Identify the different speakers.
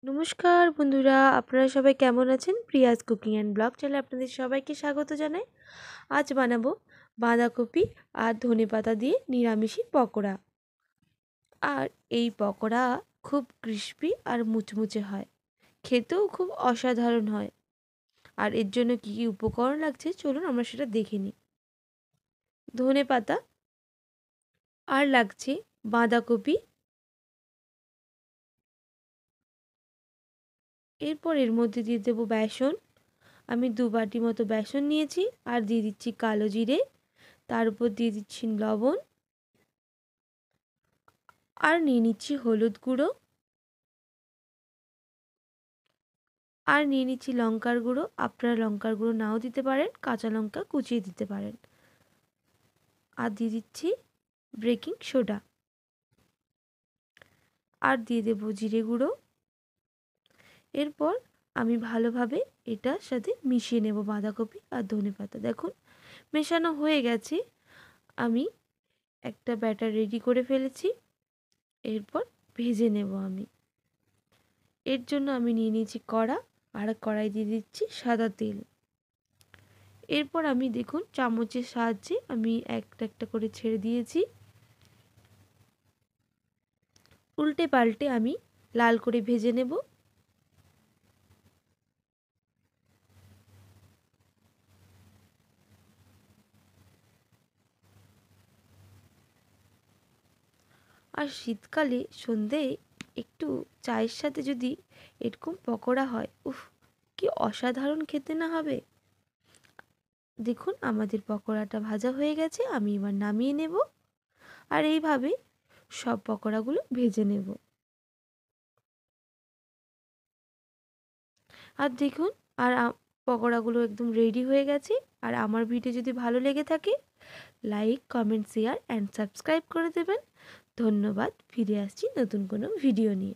Speaker 1: নমস্কার বন্ধুরা, আপনারা সবাই কেমন আছেন? প্রিয়াজ কুকিং অ্যান্ড ব্লগ চ্যানেলে আপনাদের সবাইকে স্বাগত জানাই। আজ বানাবো বাঁধাকপি আর ধনেপাতা দিয়ে নিরামিষি পকোড়া। আর এই পকোড়া খুব ক্রিস্পি আর মুচমুচে হয়, খেতেও খুব অসাধারণ হয়। আর এর জন্য কী কী উপকরণ লাগছে চলুন আমরা সেটা দেখে নিই। ধনেপাতা আর লাগছে বাঁধাকপি। এরপর এর মধ্যে দিয়ে দেবো বেসন। আমি 2 বাটি মতো বেসন নিয়েছি। আর দিয়ে দিচ্ছি কালো জিরে, তার উপর দিয়ে দিচ্ছি লবণ, আর নিয়ে নিচ্ছি হলুদ গুঁড়ো, আর নিয়ে নিচ্ছি লঙ্কার গুঁড়ো। আপনারা লঙ্কার গুঁড়ো নাও দিতে পারেন, কাঁচা লঙ্কা কুচিয়ে দিতে পারেন। আর দিয়ে দিচ্ছি বেকিং সোডা, আর দিয়ে দেবো জিরে গুঁড়ো। এরপর আমি ভালোভাবে এটার সাথে মিশিয়ে নেব বাঁধাকপি আর ধনেপাতা। দেখুন মেশানো হয়ে গেছে। আমি একটা ব্যাটার রেডি করে ফেলেছি। এরপর ভেজে নেব আমি। এর জন্য আমি নিয়ে নিয়েছি কড়া, আর কড়াই দিয়ে দিচ্ছি সাদা তেল। এরপর আমি দেখুন চামচের সাহায্যে আমি একটা একটা করে ছেড়ে দিয়েছি। উল্টে পাল্টে আমি লাল করে ভেজে নেব। আর শীতকালে সন্ধেয় একটু চায়ের সাথে যদি এরকম পকোড়া হয়, উফ, কি অসাধারণ খেতে না হবে। দেখুন আমাদের পকোড়াটা ভাজা হয়ে গেছে, আমি এবার নামিয়ে নেব। আর এইভাবে সব পকোড়াগুলো ভেজে নেব। আর দেখুন, আর পকোড়াগুলো একদম রেডি হয়ে গেছে। আর আমার ভিডিও যদি ভালো লেগে থাকে, like, comment, share and subscribe করে দেবেন। ধন্যবাদ। ফিরে আসছি নতুন কোনো ভিডিও নিয়ে।